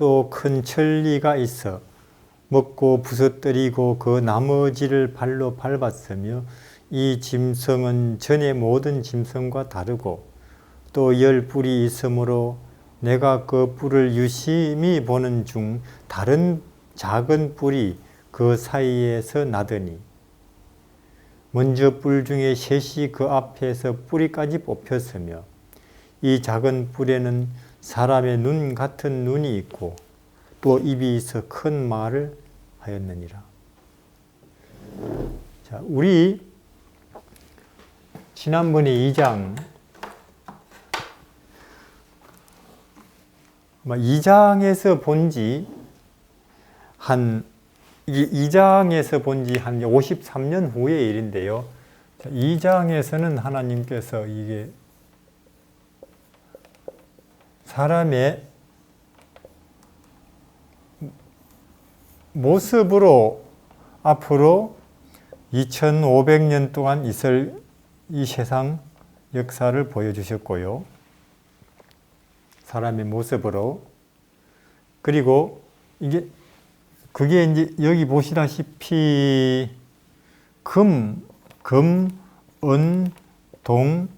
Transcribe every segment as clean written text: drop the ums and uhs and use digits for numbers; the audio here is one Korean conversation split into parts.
또 큰 천리가 있어 먹고 부서뜨리고 그 나머지를 발로 밟았으며 이 짐승은 전의 모든 짐승과 다르고 또 열 뿔이 있으므로 내가 그 뿔을 유심히 보는 중 다른 작은 뿔이 그 사이에서 나더니 먼저 뿔 중에 셋이 그 앞에서 뿌리까지 뽑혔으며 이 작은 뿔에는 사람의 눈 같은 눈이 있고 또 입이 있어 큰 말을 하였느니라. 자, 우리 지난번에 2장 2장에서 본지 한 53년 후의 일인데요. 2장에서는 하나님께서 이게 사람의 모습으로 앞으로 2500년 동안 있을 이 세상 역사를 보여주셨고요. 사람의 모습으로. 그리고 그게 이제 여기 보시다시피 금, 은, 동,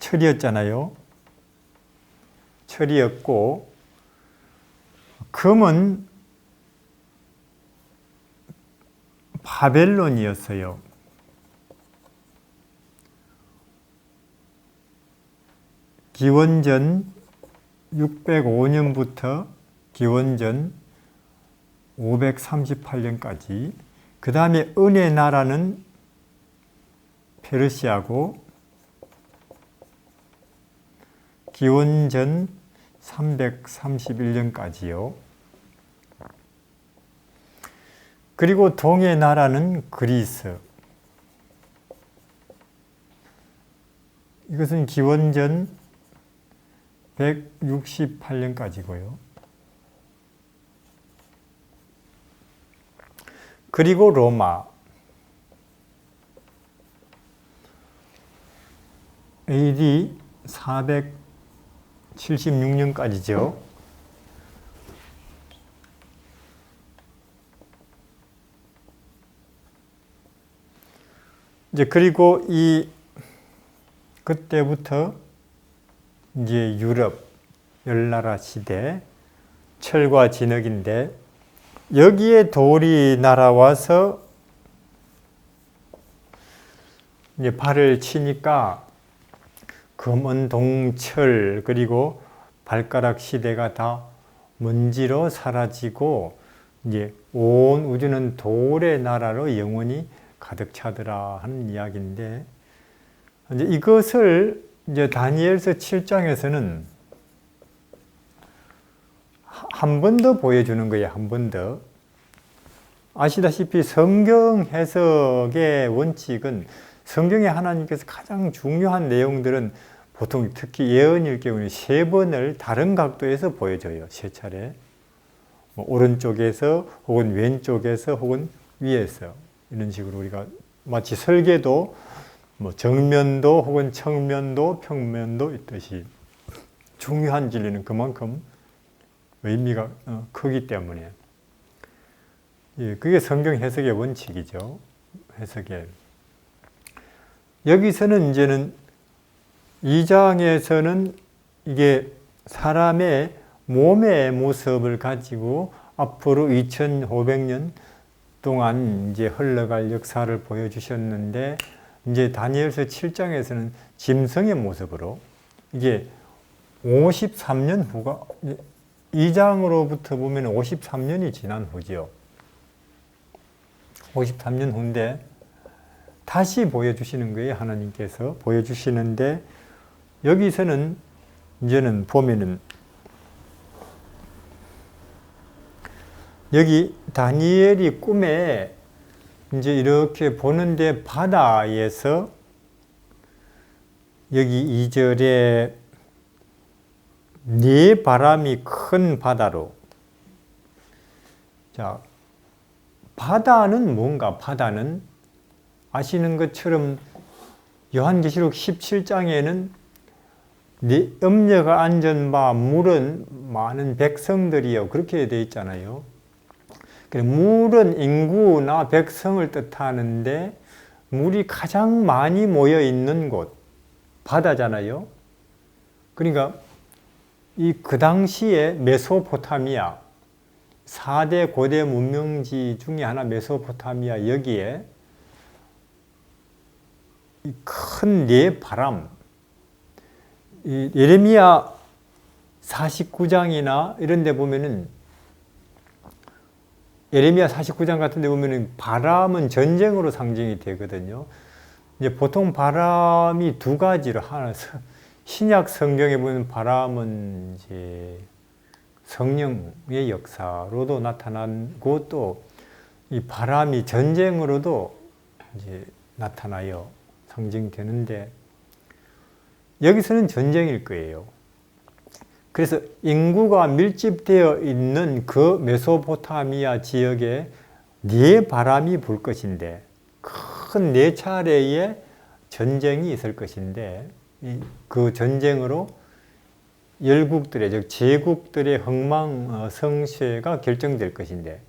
철이었잖아요. 철이었고, 금은 바벨론이었어요. 기원전 605년부터 기원전 538년까지. 그 다음에 은의 나라는 페르시아고 기원전 331년까지요. 그리고 동의 나라는 그리스. 이것은 기원전 168년까지고요. 그리고 로마. AD 476년까지죠. 이제 그리고 그때부터 이제 유럽 열나라 시대 철과 진흙인데 여기에 돌이 날아와서 이제 발을 치니까 금, 동, 철 그리고 발가락 시대가 다 먼지로 사라지고 이제 온 우주는 돌의 나라로 영원히 가득 차더라 하는 이야기인데 이제 이것을 이제 다니엘서 7장에서는 한 번 더 보여주는 거예요. 한 번 더. 아시다시피 성경 해석의 원칙은 성경에 하나님께서 가장 중요한 내용들은 보통 특히 예언일 경우에 3번을 다른 각도에서 보여줘요. 3차례. 오른쪽에서 혹은 왼쪽에서 혹은 위에서 이런 식으로 우리가 마치 설계도 정면도 혹은 측면도 평면도 있듯이 중요한 진리는 그만큼 의미가 크기 때문에 그게 성경 해석의 원칙이죠. 해석의. 여기서는 이제는 2장에서는 이게 사람의 몸의 모습을 가지고 앞으로 2500년 동안 이제 흘러갈 역사를 보여주셨는데 이제 다니엘서 7장에서는 짐승의 모습으로 이게 53년 후가 2장으로부터 보면 53년이 지난 후지요. 53년 후인데 다시 보여주시는 거예요. 하나님께서 보여주시는데 여기서는 이제는 보면은 여기 다니엘이 꿈에 이제 이렇게 보는데 바다에서 여기 2절에 네 바람이 큰 바다로. 자, 바다는 뭔가? 바다는 아시는 것처럼 요한계시록 17장에는 염려가 안전 바 물은 많은 백성들이요. 그렇게 되어 있잖아요. 물은 인구나 백성을 뜻하는데 물이 가장 많이 모여 있는 곳, 바다잖아요. 그러니까 그 당시에 메소포타미아, 4대 고대 문명지 중에 하나 메소포타미아 여기에 큰 네 바람, 예레미야 49장이나 이런 데 보면은 예레미야 49장 같은 데 보면은 바람은 전쟁으로 상징이 되거든요. 이제 보통 바람이 두 가지로 하나, 신약 성경에 보면 바람은 이제 성령의 역사로도 나타나고 또 이 바람이 전쟁으로도 이제 나타나요. 상징되는데 여기서는 전쟁일 거예요. 그래서 인구가 밀집되어 있는 그 메소포타미아 지역에 네 바람이 불 것인데 큰 네 차례의 전쟁이 있을 것인데 그 전쟁으로 열국들의 즉 제국들의 흥망성쇠가 결정될 것인데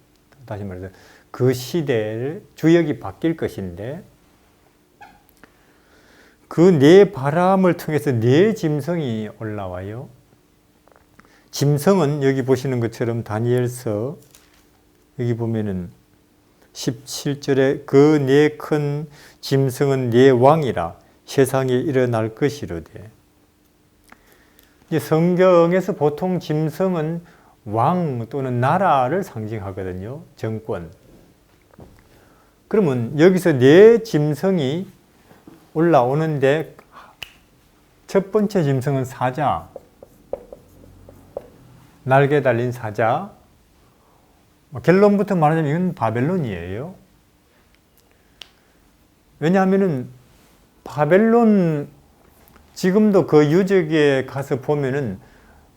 다시 말해서 그 시대의 주역이 바뀔 것인데 그 네 바람을 통해서 네 짐승이 올라와요. 짐승은 여기 보시는 것처럼 다니엘서 여기 보면은 17절에 그 네 큰 짐승은 네 왕이라 세상에 일어날 것이로되. 이제 성경에서 보통 짐승은 왕 또는 나라를 상징하거든요. 정권. 그러면 여기서 네 짐승이 올라오는데 첫 번째 짐승은 사자, 날개 달린 사자. 결론부터 말하자면 이건 바벨론이에요. 왜냐하면은 바벨론 지금도 그 유적에 가서 보면은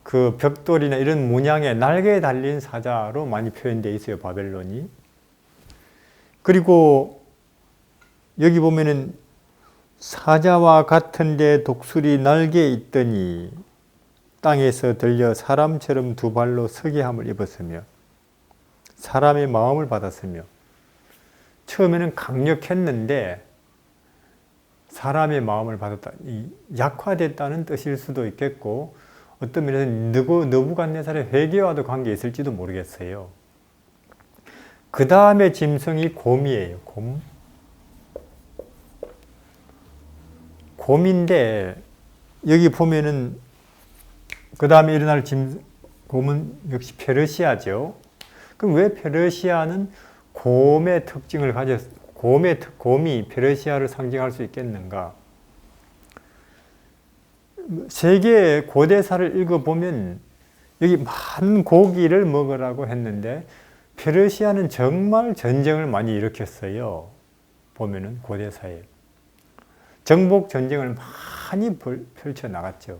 그 벽돌이나 이런 문양에 날개에 달린 사자로 많이 표현되어 있어요. 바벨론이. 그리고 여기 보면은 사자와 같은데 독수리 날개에 있더니 땅에서 들려 사람처럼 두 발로 서게 함을 입었으며 사람의 마음을 받았으며. 처음에는 강력했는데 사람의 마음을 받았다. 약화됐다는 뜻일 수도 있겠고 어떤 면에서는 느부갓네살의 회개와도 관계 있을지도 모르겠어요. 그 다음에 짐승이 곰이에요. 곰인데 여기 보면은 그 다음에 일어날 곰은 역시 페르시아죠. 그럼 왜 페르시아는 곰의 특징을 곰이 페르시아를 상징할 수 있겠는가? 세계의 고대사를 읽어보면 여기 많은 고기를 먹으라고 했는데 페르시아는 정말 전쟁을 많이 일으켰어요. 보면은 고대사에. 정복 전쟁을 많이 펼쳐 나갔죠.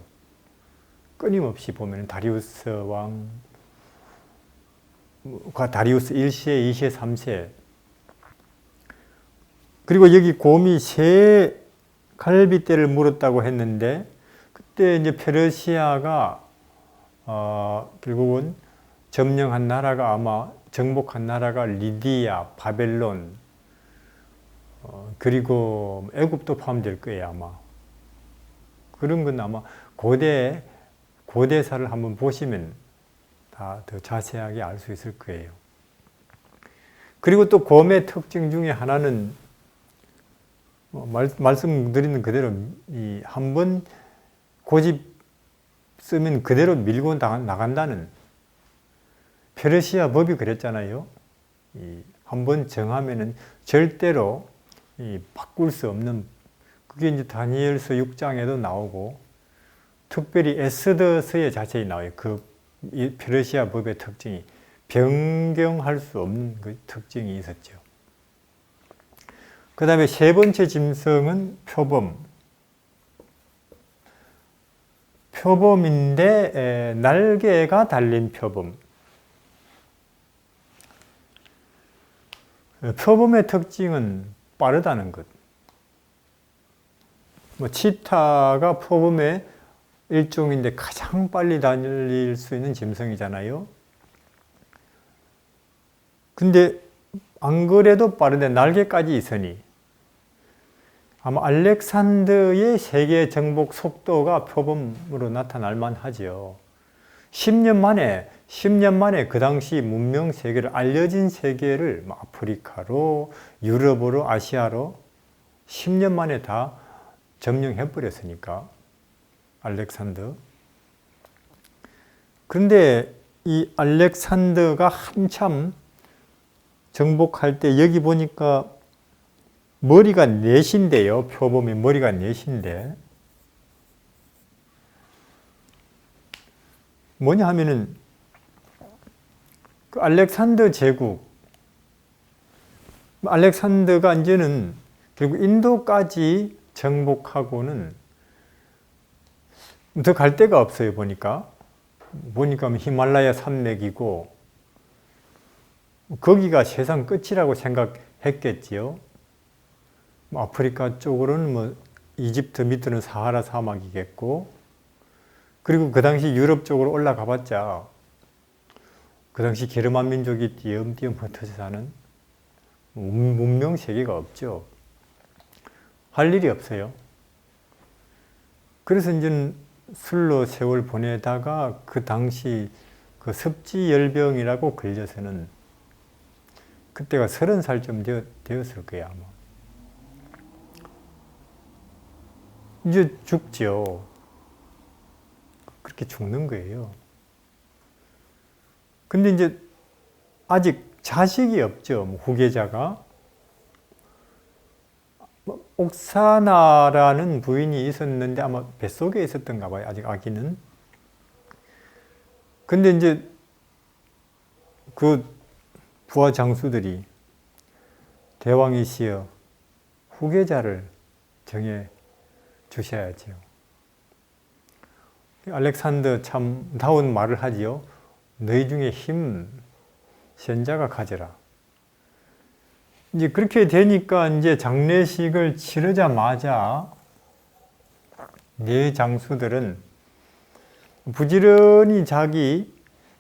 끊임없이 보면 다리우스 왕과 다리우스 1세, 2세, 3세. 그리고 여기 곰이 새 갈빗대를 물었다고 했는데 그때 이제 페르시아가 결국은 점령한 나라가 아마 정복한 나라가 리디아, 바벨론 그리고 애굽도 포함될 거예요 아마. 그런 건 아마 고대사를 한번 보시면 다 더 자세하게 알 수 있을 거예요. 그리고 또 곰의 특징 중에 하나는 말씀드리는 그대로 한번 고집 쓰면 그대로 밀고 나간다는 페르시아 법이 그랬잖아요. 한번 정하면은 절대로 바꿀 수 없는, 그게 이제 다니엘서 6장에도 나오고 특별히 에스더서에 자세히 나와요. 이 페르시아 법의 특징이 변경할 수 없는 그 특징이 있었죠. 그 다음에 세 번째 짐승은 표범인데 날개가 달린 표범. 표범의 특징은 빠르다는 것. 치타가 표범의 일종인데 가장 빨리 달릴 수 있는 짐승이잖아요. 근데 안 그래도 빠른데 날개까지 있으니 아마 알렉산더의 세계 정복 속도가 표범으로 나타날 만하죠. 10년 만에 그 당시 문명 세계를, 알려진 세계를 아프리카로, 유럽으로, 아시아로 10년 만에 다 점령해 버렸으니까, 알렉산더. 그런데 이 알렉산더가 한참 정복할 때 여기 보니까 머리가 넷인데요. 표범이 머리가 넷인데 뭐냐 하면은 그 알렉산더 제국, 알렉산더가 이제는 결국 인도까지 정복하고는 더 갈 데가 없어요. 보니까 히말라야 산맥이고 거기가 세상 끝이라고 생각했겠지요. 아프리카 쪽으로는 이집트 밑으로는 사하라 사막이겠고, 그리고 그 당시 유럽 쪽으로 올라가 봤자 그 당시 게르만 민족이 띄엄띄엄 흩어져 사는 문명 세계가 없죠. 할 일이 없어요. 그래서 이제는 술로 세월 보내다가 그 당시 그 습지열병이라고 걸려서는 그때가 30살쯤 되었을 거예요, 아마. 이제 죽죠. 그렇게 죽는 거예요. 근데 이제 아직 자식이 없죠, 후계자가. 옥사나라는 부인이 있었는데 아마 뱃속에 있었던가 봐요, 아직 아기는. 근데 이제 그 부하 장수들이 대왕이시여 후계자를 정해 주셔야지요. 알렉산더 참 다운 말을 하지요. 너희 중에 힘 센 자가 가져라. 이제 그렇게 되니까 이제 장례식을 치르자마자 네 장수들은 부지런히 자기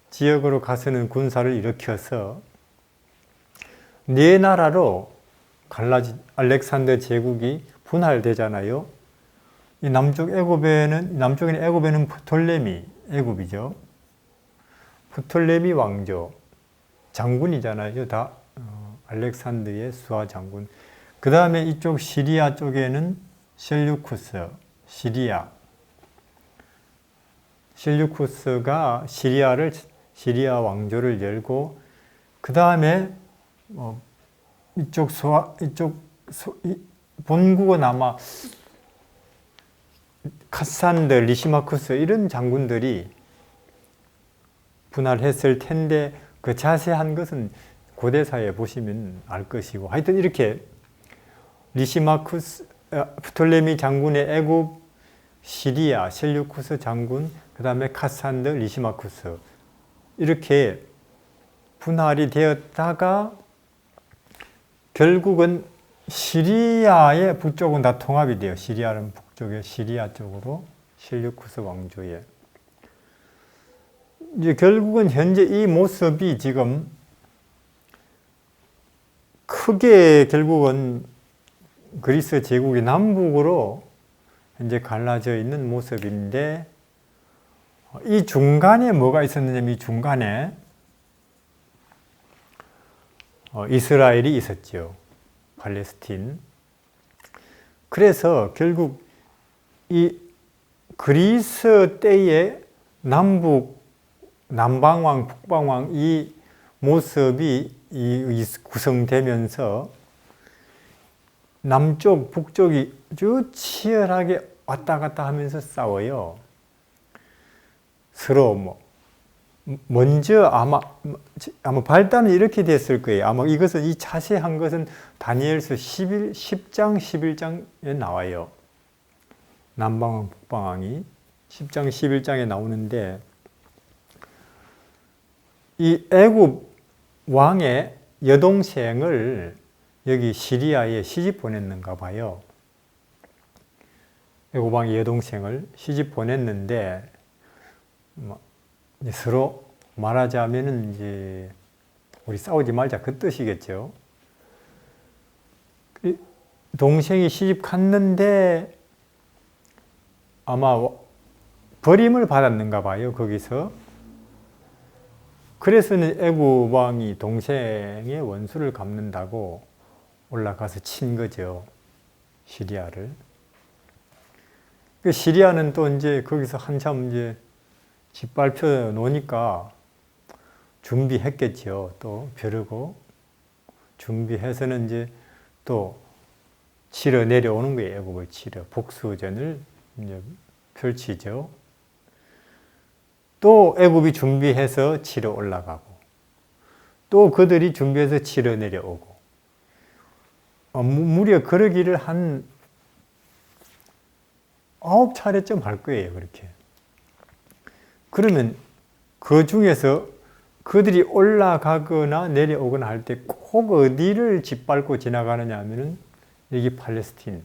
지역으로 가서는 군사를 일으켜서 네 나라로 갈라진 알렉산더 제국이 분할되잖아요. 이 남쪽에는 프톨레미 애굽이죠. 프톨레미 왕조 장군이잖아요. 다 알렉산더의 수하 장군. 그 다음에 이쪽 시리아 쪽에는 셀류쿠스, 셀류쿠스가 시리아 왕조를 열고, 그 다음에 본국은 아마 카산드, 리시마쿠스 이런 장군들이 분할했을 텐데 그 자세한 것은 고대사에 보시면 알 것이고, 하여튼 이렇게 리시마쿠스, 프톨레미 장군의 애굽, 시리아, 셀류쿠스 장군, 그 다음에 카산드, 리시마쿠스 이렇게 분할이 되었다가 결국은 시리아의 북쪽은 다 통합이 돼요. 시리아는 북쪽에 시리아 쪽으로 셀류쿠스 왕조에. 이제 결국은 현재 이 모습이 지금 크게 결국은 그리스 제국이 남북으로 현재 갈라져 있는 모습인데, 이 중간에 뭐가 있었느냐면 이 중간에 이스라엘이 있었죠. 팔레스틴. 그래서 결국 이 그리스 때의 남방왕, 북방왕 이 모습이 구성되면서 남쪽, 북쪽이 아주 치열하게 왔다 갔다 하면서 싸워요. 서로 먼저 아마 발단은 이렇게 됐을 거예요. 아마 이것은 이 자세한 것은 다니엘서 10장, 11장에 나와요. 남방왕, 북방왕이 10장, 11장에 나오는데, 이 애굽 왕의 여동생을 여기 시리아에 시집 보냈는가 봐요. 애고방의 여동생을 시집 보냈는데 이제 서로 말하자면은 이제 우리 싸우지 말자 그 뜻이겠죠. 동생이 시집 갔는데 아마 버림을 받았는가 봐요, 거기서. 그래서는 애굽 왕이 동생의 원수를 갚는다고 올라가서 친 거죠, 시리아를. 시리아는 또 이제 거기서 한참 이제 짓밟혀 놓으니까 준비했겠죠. 또 벼르고 준비해서는 이제 또 치러 내려오는 거예요. 애굽을 치러 복수전을 이제 펼치죠. 또 애굽이 준비해서 치러 올라가고 또 그들이 준비해서 치러 내려오고 무려 그러기를 한 9차례쯤 할 거예요. 그렇게. 그러면 그 중에서 그들이 올라가거나 내려오거나 할 때 꼭 어디를 짓밟고 지나가느냐 하면은 여기 팔레스틴,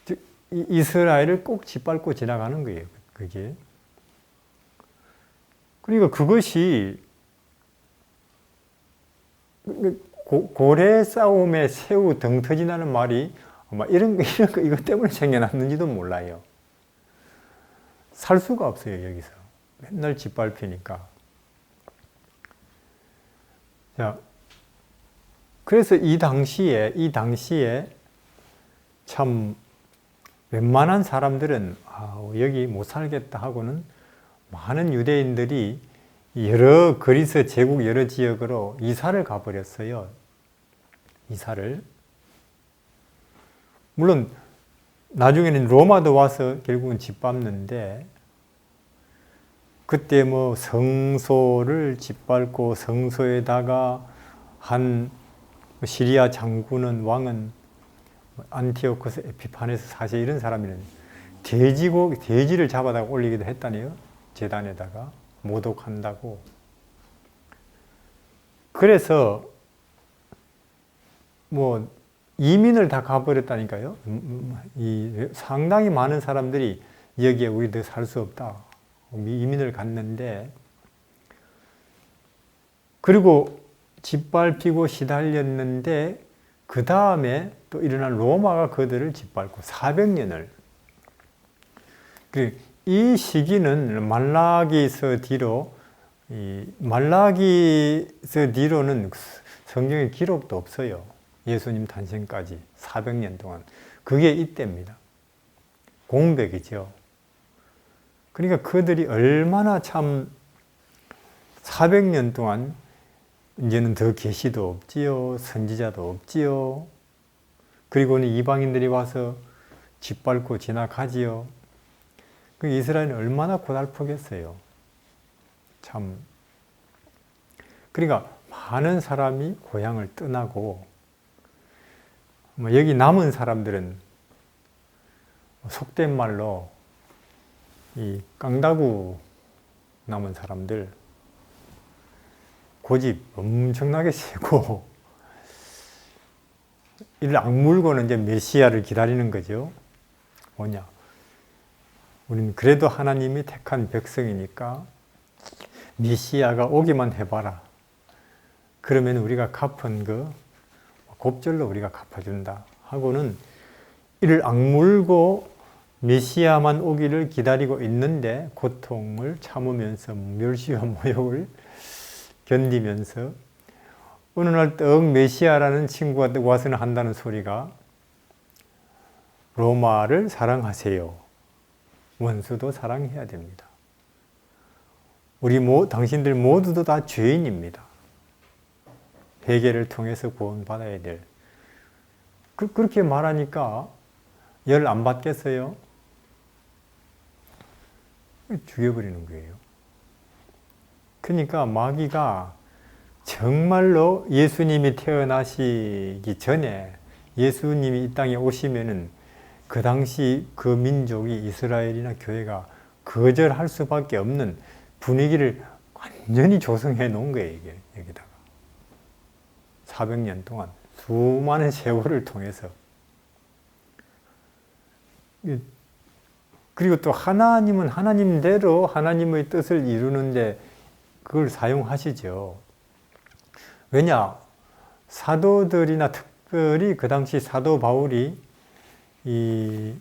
즉 이스라엘을 꼭 짓밟고 지나가는 거예요. 그게. 그러니까 그것이 고래 싸움에 새우 등 터지나는 말이 아마 이런 거 이것 때문에 생겨났는지도 몰라요. 살 수가 없어요, 여기서. 맨날 짓밟히니까. 자, 그래서 이 당시에 참 웬만한 사람들은 여기 못 살겠다 하고는 많은 유대인들이 그리스 제국 여러 지역으로 이사를 가버렸어요. 이사를. 물론 나중에는 로마도 와서 결국은 짓밟는데 그때 뭐 성소를 짓밟고 성소에다가 한 시리아 장군은 왕은 안티오코스 에피파네스 사실 이런 사람이는 돼지를 잡아다가 올리기도 했다네요. 제단에다가 모독한다고. 그래서 뭐 이민을 다 가버렸다니까요. 상당히 많은 사람들이 여기에 우리도 살 수 없다. 이민을 갔는데 그리고 짓밟히고 시달렸는데 그 다음에 또 일어난 로마가 그들을 짓밟고 400년을. 이 시기는 말라기서 뒤로는 성경에 기록도 없어요. 예수님 탄생까지 400년 동안. 그게 이때입니다. 공백이죠. 그러니까 그들이 얼마나 참 400년 동안 이제는 더 계시도 없지요. 선지자도 없지요. 그리고는 이방인들이 와서 짓밟고 지나가지요. 그 이스라엘은 얼마나 고달프겠어요. 참. 그러니까 많은 사람이 고향을 떠나고 여기 남은 사람들은 속된 말로 이 깡다구 남은 사람들 고집 엄청나게 세고 이를 악물고는 이제 메시아를 기다리는 거죠. 뭐냐? 우리는 그래도 하나님이 택한 백성이니까 메시아가 오기만 해봐라. 그러면 우리가 갚은 거 곱절로 우리가 갚아준다 하고는 이를 악물고 메시아만 오기를 기다리고 있는데 고통을 참으면서 멸시와 모욕을 견디면서 어느 날 떡 메시아라는 친구가 와서는 한다는 소리가 로마를 사랑하세요. 원수도 사랑해야 됩니다. 당신들 모두도 다 죄인입니다. 회개를 통해서 구원받아야 될. 그렇게 말하니까 열 안 받겠어요? 죽여버리는 거예요. 그러니까 마귀가 정말로 예수님이 태어나시기 전에 예수님이 이 땅에 오시면은 그 당시 그 민족이 이스라엘이나 교회가 거절할 수밖에 없는 분위기를 완전히 조성해 놓은 거예요, 이게 여기다가. 400년 동안 수많은 세월을 통해서. 그리고 또 하나님은 하나님대로 하나님의 뜻을 이루는데 그걸 사용하시죠. 왜냐? 사도들이나 특별히 그 당시 사도 바울이 이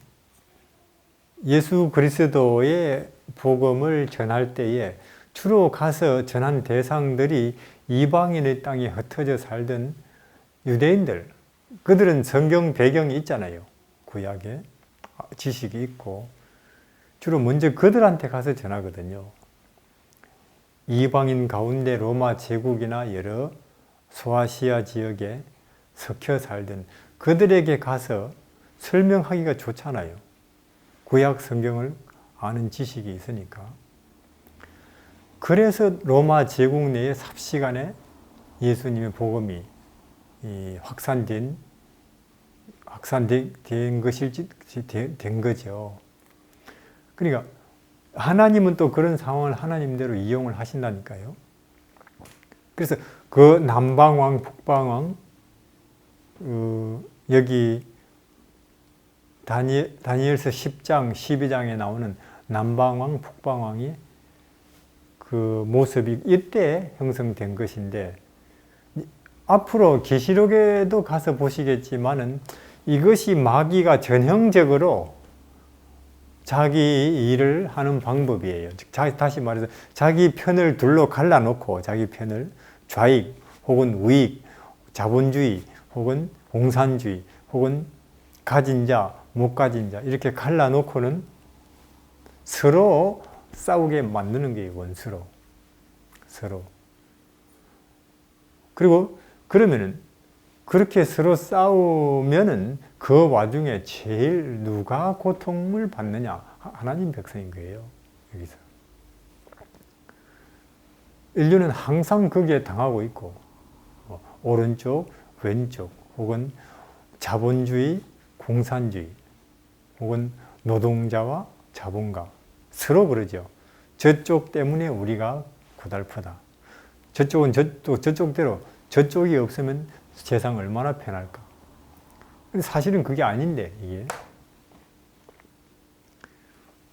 예수 그리스도의 복음을 전할 때에 주로 가서 전한 대상들이 이방인의 땅에 흩어져 살던 유대인들, 그들은 성경 배경이 있잖아요. 구약에 지식이 있고 주로 먼저 그들한테 가서 전하거든요. 이방인 가운데 로마 제국이나 여러 소아시아 지역에 섞여 살던 그들에게 가서 설명하기가 좋잖아요. 구약 성경을 아는 지식이 있으니까. 그래서 로마 제국 내에 삽시간에 예수님의 복음이 확산된 것일지 된 거죠. 그러니까 하나님은 또 그런 상황을 하나님대로 이용을 하신다니까요. 그래서 그 남방왕, 북방왕, 여기 다니엘서 10장, 12장에 나오는 남방왕, 북방왕이 그 모습이 이때 형성된 것인데, 앞으로 계시록에도 가서 보시겠지만은 이것이 마귀가 전형적으로 자기 일을 하는 방법이에요. 다시 말해서 자기 편을 둘러 갈라놓고 자기 편을 좌익 혹은 우익, 자본주의 혹은 공산주의 혹은 가진 자, 못 가진 자 이렇게 갈라놓고는 서로 싸우게 만드는 게 원수로. 서로. 그리고 그러면은 그렇게 서로 싸우면은 그 와중에 제일 누가 고통을 받느냐? 하나님 백성인 거예요. 여기서. 인류는 항상 거기에 당하고 있고, 오른쪽, 왼쪽, 혹은 자본주의, 공산주의, 혹은 노동자와 자본가. 서로 그러죠. 저쪽 때문에 우리가 고달프다. 저쪽은 저쪽대로 저쪽이 없으면 세상 얼마나 편할까. 사실은 그게 아닌데, 이게.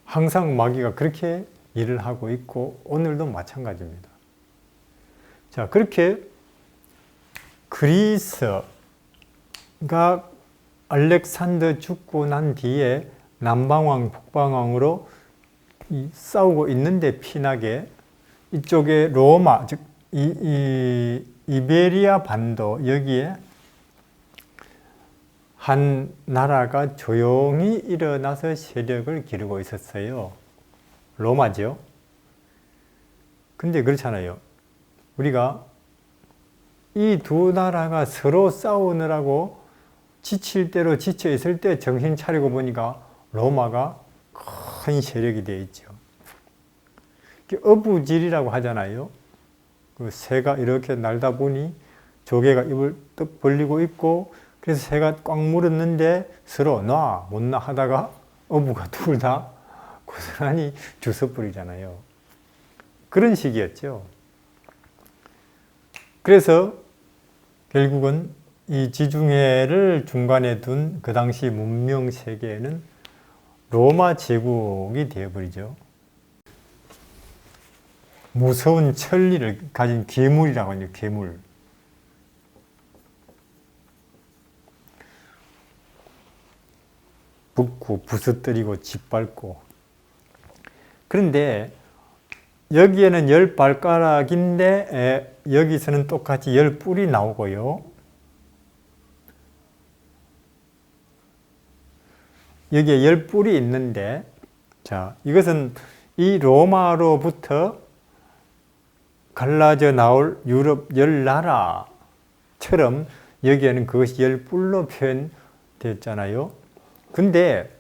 항상 마귀가 그렇게 일을 하고 있고, 오늘도 마찬가지입니다. 자, 그렇게 그리스가 알렉산더 죽고 난 뒤에 남방왕, 북방왕으로 싸우고 있는데 피나게 이쪽에 로마, 즉, 이베리아 반도 여기에 한 나라가 조용히 일어나서 세력을 기르고 있었어요. 로마죠. 근데 그렇잖아요. 우리가 이 두 나라가 서로 싸우느라고 지칠 대로 지쳐 있을 때 정신 차리고 보니까 로마가 큰 세력이 되어 있죠. 어부질이라고 하잖아요. 그 새가 이렇게 날다 보니 조개가 입을 떡 벌리고 있고, 그래서 새가 꽉 물었는데 서로 놔, 못 놔 하다가 어부가 둘 다 고스란히 주워버리잖아요. 그런 식이었죠. 그래서 결국은 이 지중해를 중간에 둔 그 당시 문명 세계에는 로마 제국이 되어버리죠. 무서운 천리를 가진 괴물이라고 하죠. 괴물. 붓고 부서뜨리고 짓밟고. 그런데 여기에는 10발가락인데 여기서는 똑같이 10뿔이 나오고요. 여기에 10뿔이 있는데, 자, 이것은 이 로마로부터 갈라져 나올 유럽 10나라처럼 여기에는 그것이 10뿔로 표현됐잖아요. 근데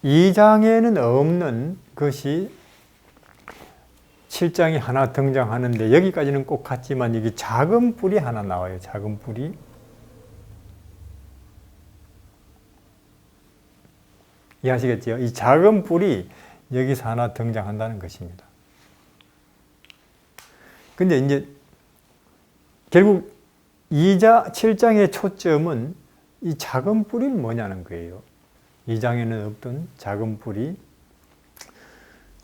2장에는 없는 것이 7장에 하나 등장하는데, 여기까지는 꼭 같지만 여기 작은 뿔이 하나 나와요. 작은 뿔이. 이해하시겠죠? 이 작은 뿔이 여기서 하나 등장한다는 것입니다. 근데 이제 결국 7장의 초점은 이 작은 뿔이 뭐냐는 거예요. 2장에는 없던 작은 뿔이.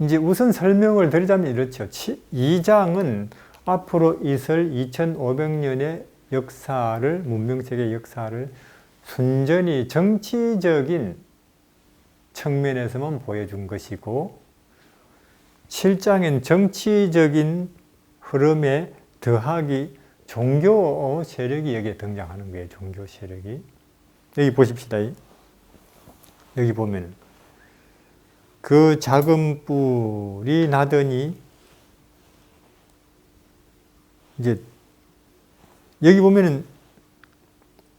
이제 우선 설명을 드리자면 이렇죠. 2장은 앞으로 있을 2500년의 역사를, 문명세계의 역사를 순전히 정치적인 측면에서만 보여준 것이고, 7장엔 정치적인 흐름에 더하기 종교 세력이 여기에 등장하는 거예요. 종교 세력이. 여기 보십시다. 여기 보면 그 작은 뿔이 나더니, 이제 여기 보면은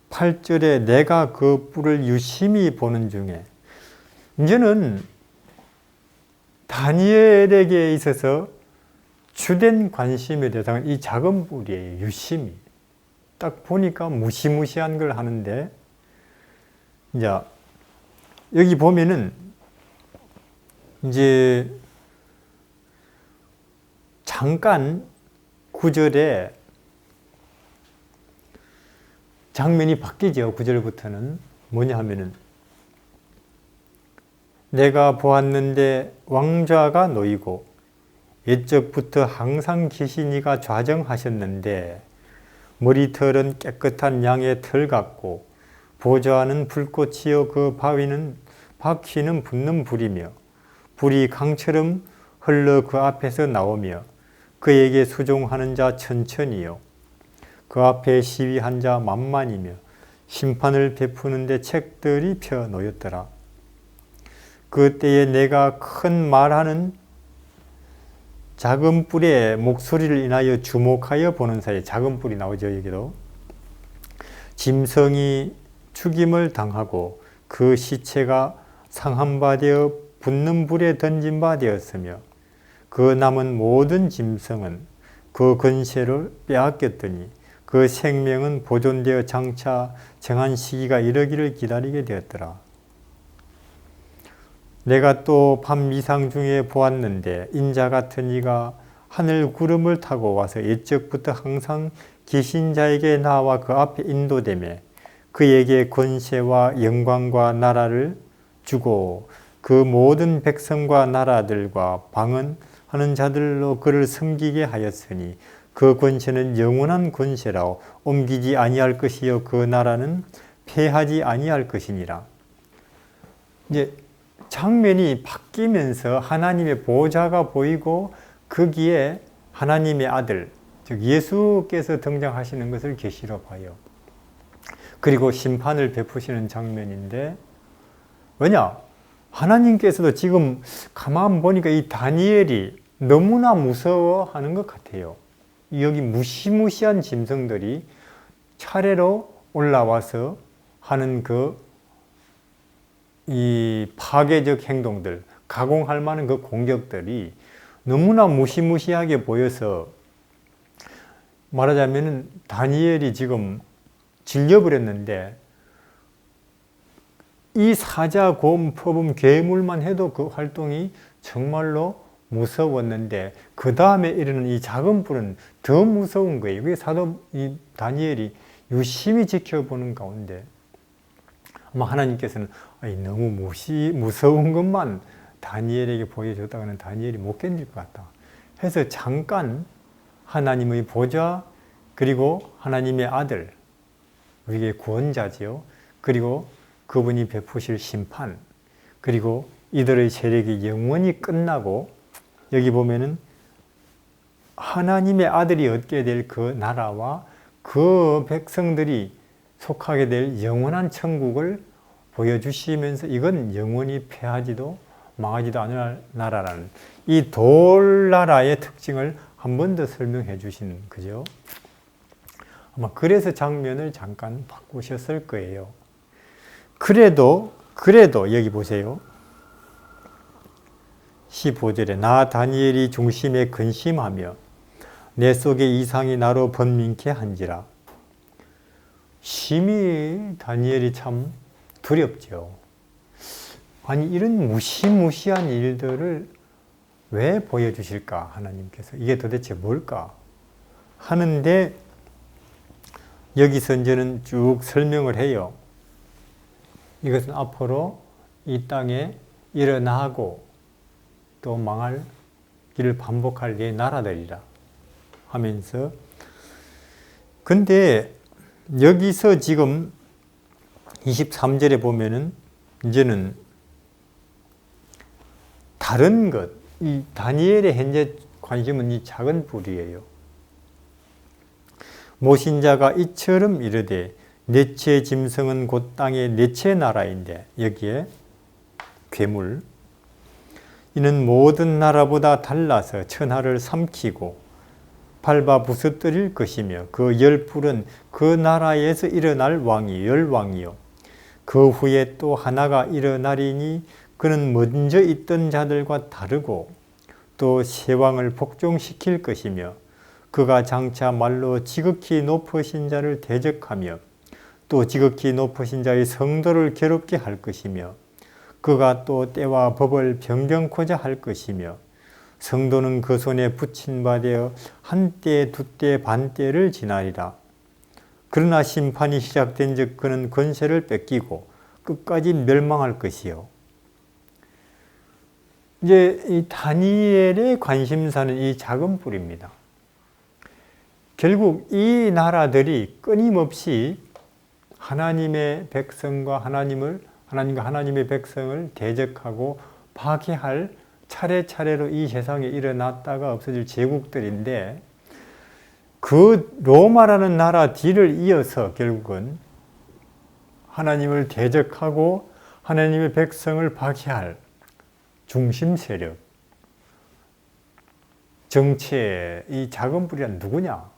8절에 내가 그 뿔을 유심히 보는 중에, 이제는 다니엘에게 있어서 주된 관심의 대상은 이 작은 뿔이에요. 유심히. 딱 보니까 무시무시한 걸 하는데, 이제 여기 보면은 이제 잠깐 9절에 장면이 바뀌죠. 9절부터는 뭐냐 하면은 내가 보았는데 왕좌가 놓이고 옛적부터 항상 계시니가 좌정하셨는데 머리털은 깨끗한 양의 털 같고 보좌하는 불꽃이요 그 바퀴는 붙는 불이며 불이 강처럼 흘러 그 앞에서 나오며 그에게 수종하는 자 천천히요 그 앞에 시위한 자 만만이며 심판을 베푸는데 책들이 펴 놓였더라. 그때에 내가 큰 말하는 작은 뿔의 목소리를 인하여 주목하여 보는 사이에, 작은 뿔이 나오죠. 여기도 짐승이 죽임을 당하고 그 시체가 상한 바 되어 붙는 불에 던진 바 되었으며 그 남은 모든 짐승은 그 권세를 빼앗겼더니 그 생명은 보존되어 장차 정한 시기가 이르기를 기다리게 되었더라. 내가 또 밤 이상 중에 보았는데 인자 같은 이가 하늘 구름을 타고 와서 옛적부터 항상 계신 자에게 나와 그 앞에 인도되매 그에게 권세와 영광과 나라를 주고 그 모든 백성과 나라들과 방언하는 자들로 그를 섬기게 하였으니 그 권세는 영원한 권세라 옮기지 아니할 것이요 그 나라는 패하지 아니할 것이니라. 이제 장면이 바뀌면서 하나님의 보좌가 보이고 거기에 하나님의 아들, 즉 예수께서 등장하시는 것을 계시로 봐요. 그리고 심판을 베푸시는 장면인데, 왜냐? 하나님께서도 지금 가만 보니까 이 다니엘이 너무나 무서워하는 것 같아요. 여기 무시무시한 짐승들이 차례로 올라와서 하는 이 파괴적 행동들, 가공할 만한 그 공격들이 너무나 무시무시하게 보여서 말하자면 다니엘이 지금 질려버렸는데 이 사자, 곰, 표범, 괴물만 해도 그 활동이 정말로 무서웠는데 그 다음에 이르는 이 작은 뿔은 더 무서운 거예요. 그게 이 다니엘이 유심히 지켜보는 가운데 아마 하나님께서는 너무 무서운 것만 다니엘에게 보여줬다가는 다니엘이 못 견딜 것 같다 해서 잠깐 하나님의 보좌 그리고 하나님의 아들, 우리의 구원자지요. 그리고 그분이 베푸실 심판, 그리고 이들의 세력이 영원히 끝나고 여기 보면은 하나님의 아들이 얻게 될 그 나라와 그 백성들이 속하게 될 영원한 천국을 보여주시면서 이건 영원히 패하지도 망하지도 않을 나라라는 이 돌나라의 특징을 한 번 더 설명해 주신 거죠. 아마 그래서 장면을 잠깐 바꾸셨을 거예요. 그래도 여기 보세요. 15절에 나 다니엘이 중심에 근심하며 내 속에 이상이 나로 번민케 한지라. 심히 다니엘이 참 두렵죠. 아니 이런 무시무시한 일들을 왜 보여주실까 하나님께서. 이게 도대체 뭘까 하는데 여기서 이제는 쭉 설명을 해요. 이것은 앞으로 이 땅에 일어나고 또 망할 길을 반복할 게 나라들이라 하면서, 근데 여기서 지금 23절에 보면은 이제는 다른 것, 이 다니엘의 현재 관심은 이 작은 뿔이에요. 모신자가 이처럼 이르되 넷째 짐승은 곧 땅의 넷째 나라인데, 여기에 괴물, 이는 모든 나라보다 달라서 천하를 삼키고 밟아 부서뜨릴 것이며 그 열 뿔은 그 나라에서 일어날 왕이 열왕이요 그 후에 또 하나가 일어나리니 그는 먼저 있던 자들과 다르고 또 새 왕을 복종시킬 것이며 그가 장차 말로 지극히 높으신 자를 대적하며 또 지극히 높으신 자의 성도를 괴롭게 할 것이며 그가 또 때와 법을 변경코자 할 것이며 성도는 그 손에 붙인 바 되어 한때 두때 반때를 지나리라. 그러나 심판이 시작된 즉 그는 권세를 뺏기고 끝까지 멸망할 것이요. 이제 이 다니엘의 관심사는 이 작은 뿔입니다. 결국 이 나라들이 끊임없이 하나님의 백성과 하나님의 백성을 대적하고 파괴할 차례차례로 이 세상에 일어났다가 없어질 제국들인데, 그 로마라는 나라 뒤를 이어서 결국은 하나님을 대적하고 하나님의 백성을 파괴할 중심 세력, 정치의 이 작은 뿔이란 누구냐?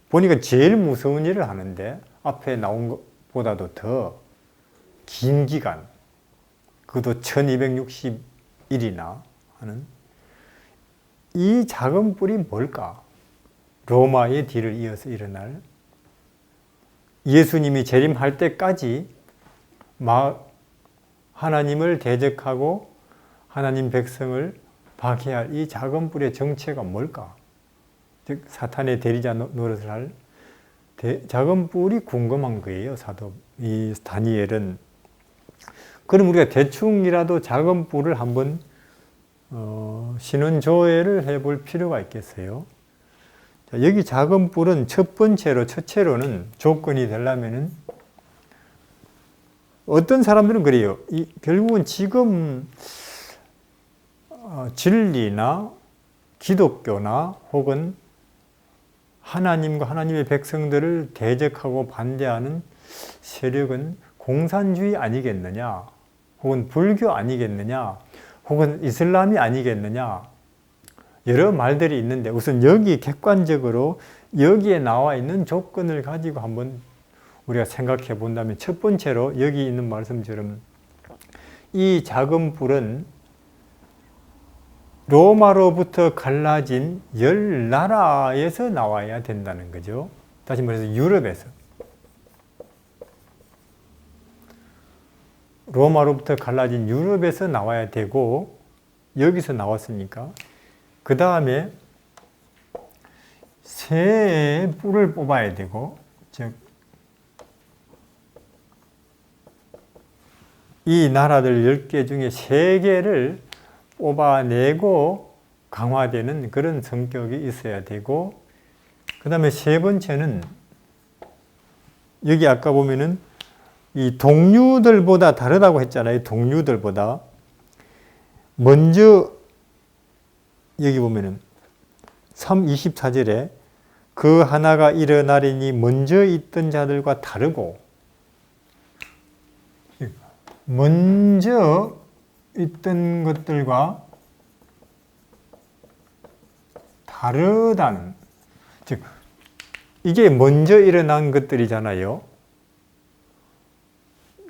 보니까 제일 무서운 일을 하는데, 앞에 나온 것보다도 더 긴 기간, 그것도 1260일이나 하는 이 작은 뿔이 뭘까? 로마의 뒤를 이어서 일어날, 예수님이 재림할 때까지 하나님을 대적하고 하나님 백성을 파괴할 이 작은 뿔의 정체가 뭘까? 즉 사탄의 대리자 노릇을 할 작은 뿔이 궁금한 거예요. 이 다니엘은. 그럼 우리가 대충이라도 작은 뿔을 한번 신원조회를 해볼 필요가 있겠어요. 자, 여기 작은 뿔은 첫째로는 조건이 되려면은, 어떤 사람들은 그래요. 결국은 지금 진리나 기독교나 혹은 하나님과 하나님의 백성들을 대적하고 반대하는 세력은 공산주의 아니겠느냐, 혹은 불교 아니겠느냐, 혹은 이슬람이 아니겠느냐, 여러 말들이 있는데, 우선 여기 객관적으로 여기에 나와 있는 조건을 가지고 한번 우리가 생각해 본다면, 첫 번째로 여기 있는 말씀처럼 이 작은 뿔은 로마로부터 갈라진 10나라에서 나와야 된다는 거죠. 다시 말해서 유럽에서. 로마로부터 갈라진 유럽에서 나와야 되고, 여기서 나왔으니까 그 다음에 새 뿔을 뽑아야 되고, 즉 이 나라들 10개 중에 3개를 뽑아내고 강화되는 그런 성격이 있어야 되고, 그 다음에 세 번째는 여기 아까 보면은 이 동류들보다 다르다고 했잖아요. 동류들보다. 먼저 여기 보면은 24절에 그 하나가 일어나리니 먼저 있던 자들과 다르고, 먼저 있던 것들과 다르다는, 즉 이게 먼저 일어난 것들이잖아요.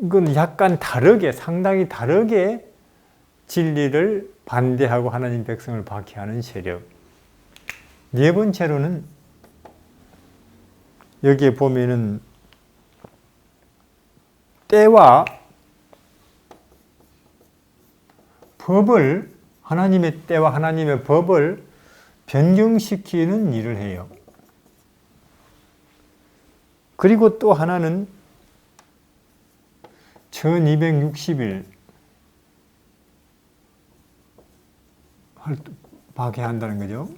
이건 약간 다르게, 상당히 다르게 진리를 반대하고 하나님 백성을 박해하는 세력. 네 번째로는 여기에 보면은 때와 법을, 하나님의 때와 하나님의 법을 변경시키는 일을 해요. 그리고 또 하나는 1260일, 박해한다는 거죠.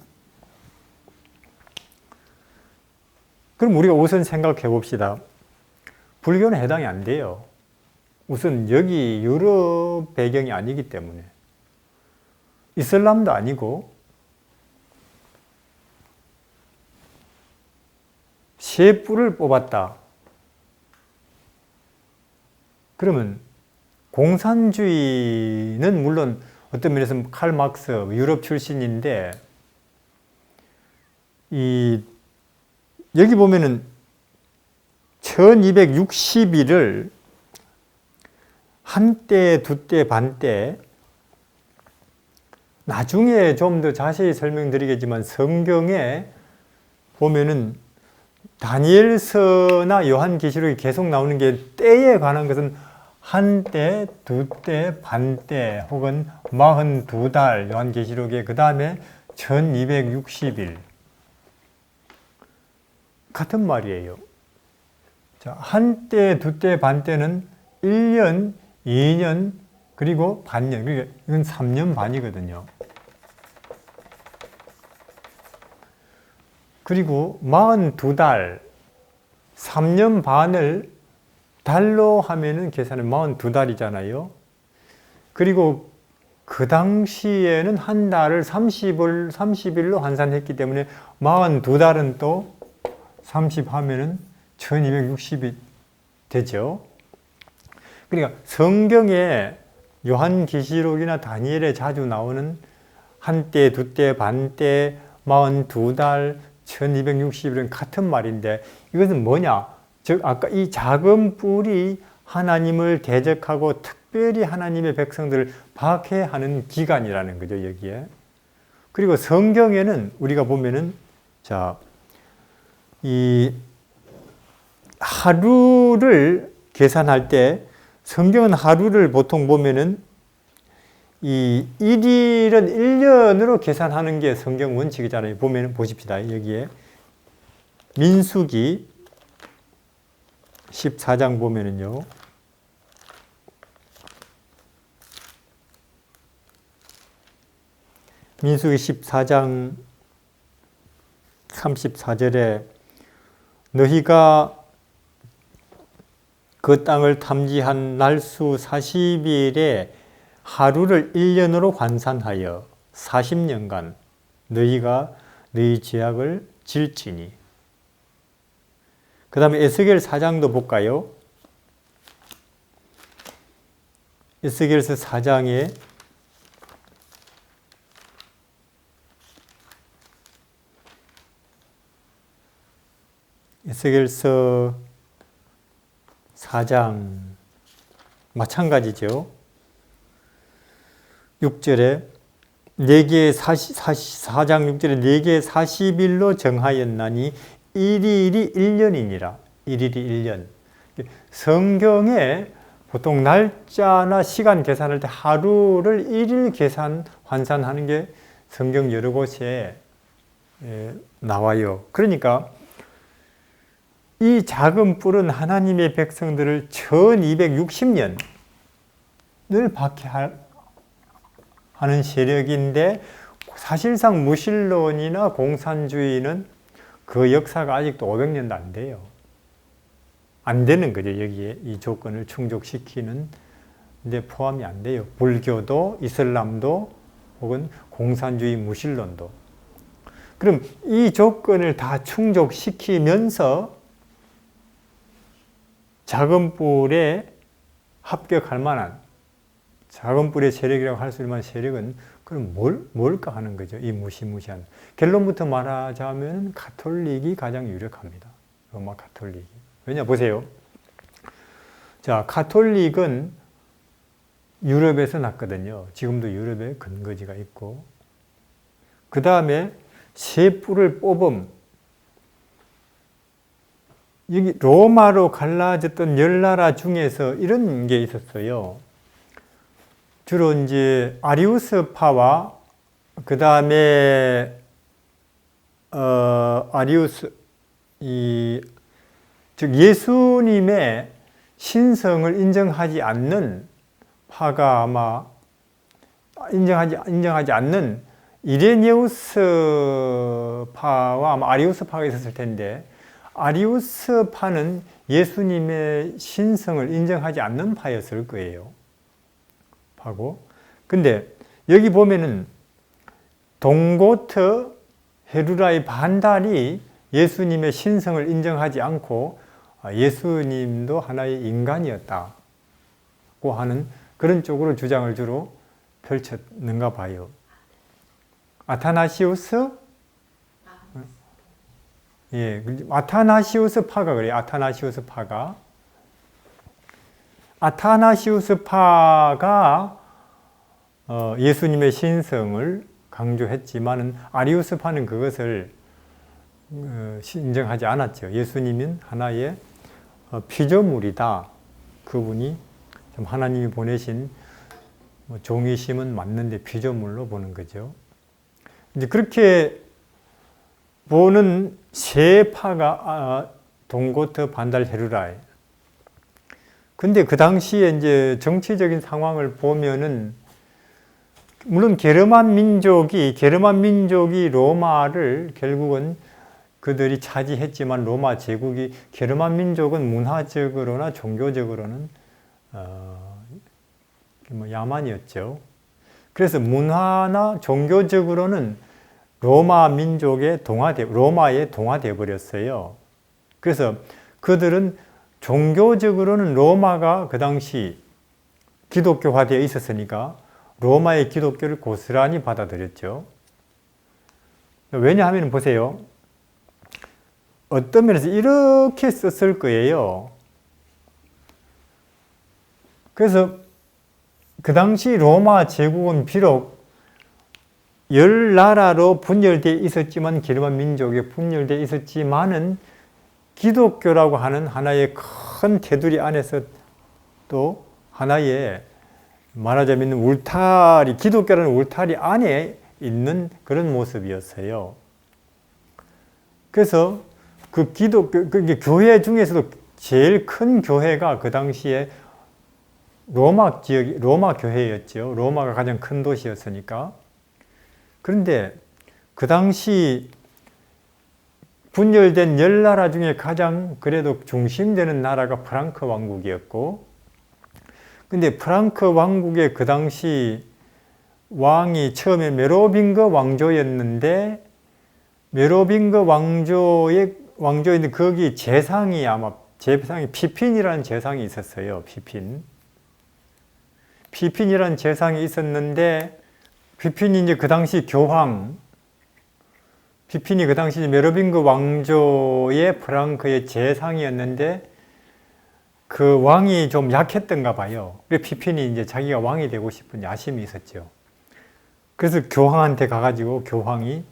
그럼 우리가 우선 생각해 봅시다. 불교는 해당이 안 돼요. 우선 여기 유럽 배경이 아니기 때문에. 이슬람도 아니고 세 뿔을 뽑았다. 그러면 공산주의는 물론 어떤 면에서 칼 막스 유럽 출신인데 여기 보면은 1260일을 한때, 두때, 반때 나중에 좀 더 자세히 설명드리겠지만 성경에 보면은 다니엘서나 요한계시록이 계속 나오는 게 때에 관한 것은 한때, 두때, 반때 혹은 42달 요한계시록에 그 다음에 1260일 같은 말이에요. 자, 한때, 두때, 반때는 1년, 2년, 그리고 반년. 그러니까 이건 3년 반이거든요. 그리고 42달, 3년 반을 달로 하면은 계산은 42달이잖아요. 그리고 그 당시에는 한 달을 30일로 환산했기 때문에 42달은 또 30 하면은 1260이 되죠. 그러니까 성경에 요한계시록이나 다니엘에 자주 나오는 한때, 두때, 반때, 42달, 1260일은 같은 말인데 이것은 뭐냐? 즉 아까 이 작은 뿔이 하나님을 대적하고 특별히 하나님의 백성들을 박해하는 기간이라는 거죠, 여기에. 그리고 성경에는 우리가 보면은 자, 이 하루를 계산할 때 성경은 하루를 보통 보면은 이 1일은 1년으로 계산하는 게 성경 원칙이잖아요. 보면 보십시다. 여기에 민수기 14장 보면은요. 민수기 14장 34절에 너희가 그 땅을 탐지한 날수 40일에 하루를 1년으로 환산하여 40년간 너희가 너희 죄악을 질지니. 그 다음에 에스겔 4장도 볼까요? 에스겔서 4장에 에스겔서 4장 마찬가지죠. 6절에 4장 6절에 네게 40일로 정하였나니 1일이 1년이니라. 1일이 1년. 성경에 보통 날짜나 시간 계산할 때 하루를 1일 계산 환산하는 게 성경 여러 곳에 나와요. 그러니까 이 작은 뿔은 하나님의 백성들을 1260년을 박해하는 세력인데 사실상 무신론이나 공산주의는 그 역사가 아직도 500년도 안 돼요. 안 되는 거죠. 여기에 이 조건을 충족시키는 데 포함이 안 돼요. 불교도 이슬람도 혹은 공산주의 무신론도. 그럼 이 조건을 다 충족시키면서 작은 뿔에 합격할 만한 작은 뿔의 세력이라고 할 수 있는 세력은 그럼 뭘까 하는 거죠. 이 무시무시한. 결론부터 말하자면 가톨릭이 가장 유력합니다. 로마 가톨릭이. 왜냐 보세요. 자, 가톨릭은 유럽에서 났거든요. 지금도 유럽에 근거지가 있고. 그 다음에 세 뿔을 뽑음. 여기 로마로 갈라졌던 10나라 중에서 이런 게 있었어요. 주로 이제 아리우스파와 그 다음에 즉 예수님의 신성을 인정하지 않는 파가 아마 인정하지 않는 이레니우스파와 아마 아리우스파가 있었을 텐데, 아리우스파는 예수님의 신성을 인정하지 않는 파였을 거예요. 파고. 근데 여기 보면은 동고트 헤루라의 반달이 예수님의 신성을 인정하지 않고 예수님도 하나의 인간이었다고 하는 그런 쪽으로 주장을 주로 펼쳤는가 봐요. 아타나시우스? 예, 아타나시우스 파가 그래요. 아타나시우스 파가. 아타나시우스 파가 예수님의 신성을 강조했지만은 아리우스파는 그것을 인정하지 않았죠. 예수님은 하나의 피조물이다. 그분이 좀 하나님이 보내신 종이심은 맞는데 피조물로 보는 거죠. 이제 그렇게 보는 세 파가 동고트, 반달, 헤루라이. 근데 그 당시에 이제 정치적인 상황을 보면은 물론 게르만 민족이 로마를 결국은 그들이 차지했지만 로마 제국이 게르만 민족은 문화적으로나 종교적으로는 야만이었죠. 그래서 문화나 종교적으로는 로마에 동화돼 버렸어요. 그래서 그들은 종교적으로는 로마가 그 당시 기독교화되어 있었으니까 로마의 기독교를 고스란히 받아들였죠. 왜냐하면 보세요. 어떤 면에서 이렇게 썼을 거예요. 그래서 그 당시 로마 제국은 비록 10나라로 분열되어 있었지만, 게르만 민족에 분열되어 있었지만은 기독교라고 하는 하나의 큰 테두리 안에서 또 하나의 말하자면 울타리, 기독교라는 울타리 안에 있는 그런 모습이었어요. 그래서 그 기독교, 그 교회 중에서도 제일 큰 교회가 그 당시에 로마 교회였죠. 로마가 가장 큰 도시였으니까. 그런데 그 당시 분열된 10나라 중에 가장 그래도 중심되는 나라가 프랑크 왕국이었고, 근데 프랑크 왕국의 그 당시 왕이 처음에 메로빙거 왕조였는데, 메로빙거 왕조인데 거기 재상이 피핀이라는 재상이 있었어요. 피핀이라는 재상이 있었는데, 피핀이 이제 그 당시 피핀이 그 당시 메로빙거 왕조의 프랑크의 재상이었는데, 그 왕이 좀 약했던가 봐요. 그래서 피핀이 이제 자기가 왕이 되고 싶은 야심이 있었죠. 그래서 교황한테 가가지고 교황이,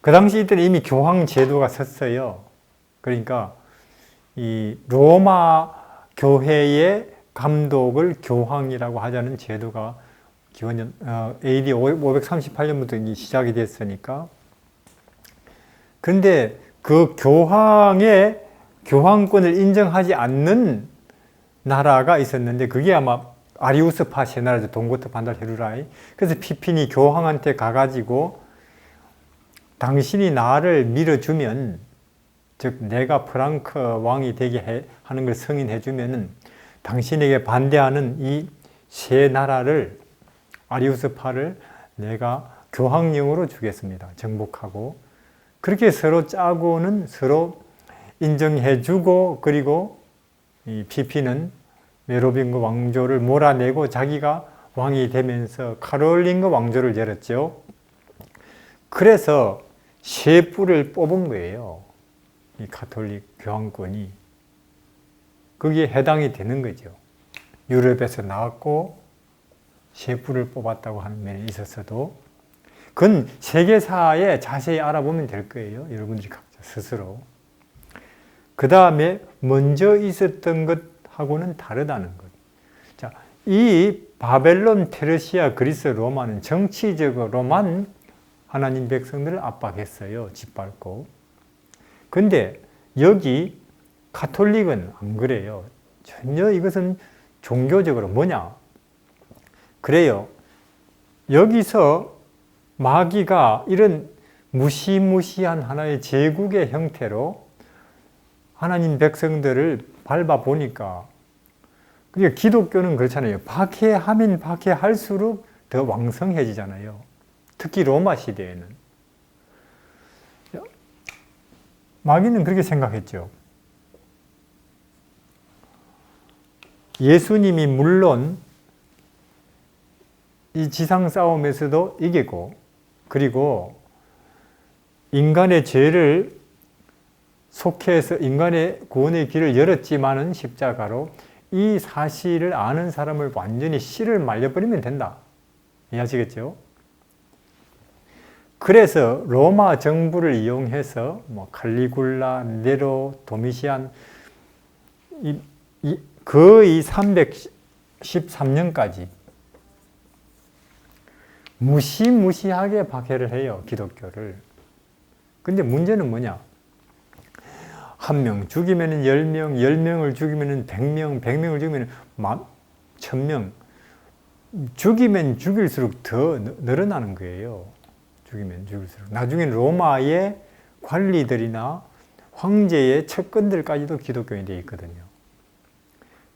그 당시 이때는 이미 교황 제도가 섰어요. 그러니까 이 로마 교회의 감독을 교황이라고 하자는 제도가 기원전 AD 538년부터 시작이 됐으니까. 그런데 그 교황권을 인정하지 않는 나라가 있었는데, 그게 아마 아리우스파 세 나라죠. 동고트, 반달, 헤루라이. 그래서 피핀이 교황한테 가가지고 당신이 나를 밀어주면, 즉 내가 프랑크 왕이 되게 하는 걸 승인해주면은 당신에게 반대하는 이 세 나라를, 아리우스파를 내가 교황령으로 주겠습니다. 정복하고. 그렇게 서로 짜고는 서로 인정해주고, 그리고 이 피피는 메로빙거 왕조를 몰아내고 자기가 왕이 되면서 카롤링거 왕조를 열었죠. 그래서 세 뿔을 뽑은 거예요. 이 가톨릭 교황권이. 거기에 해당이 되는 거죠. 유럽에서 나왔고 세 뿔을 뽑았다고 하는 면이 있었어도, 그건 세계사에 자세히 알아보면 될 거예요. 여러분들이 각자 스스로. 그 다음에 먼저 있었던 것하고는 다르다는 것. 자, 이 바벨론, 페르시아, 그리스, 로마는 정치적으로만 하나님 백성들을 압박했어요. 짓밟고. 근데 여기 가톨릭은 안 그래요. 전혀 이것은 종교적으로 뭐냐? 그래요. 여기서 마귀가 이런 무시무시한 하나의 제국의 형태로 하나님 백성들을 밟아보니까, 그러니까 기독교는 그렇잖아요. 박해하면 박해할수록 더 왕성해지잖아요. 특히 로마 시대에는. 마귀는 그렇게 생각했죠. 예수님이 물론 이 지상 싸움에서도 이기고, 그리고 인간의 죄를 속해서 인간의 구원의 길을 열었지만은 십자가로 이 사실을 아는 사람을 완전히 씨를 말려버리면 된다. 이해하시겠죠? 그래서 로마 정부를 이용해서 칼리굴라, 네로, 도미시안 거의 313년까지 무시무시하게 박해를 해요, 기독교를. 근데 문제는 뭐냐? 한 명 죽이면 10명, 10명을 죽이면 100명, 100명을 죽이면 1000명. 죽이면 죽일수록 더 늘어나는 거예요. 죽이면 죽일수록. 나중엔 로마의 관리들이나 황제의 측근들까지도 기독교인이 되어 있거든요.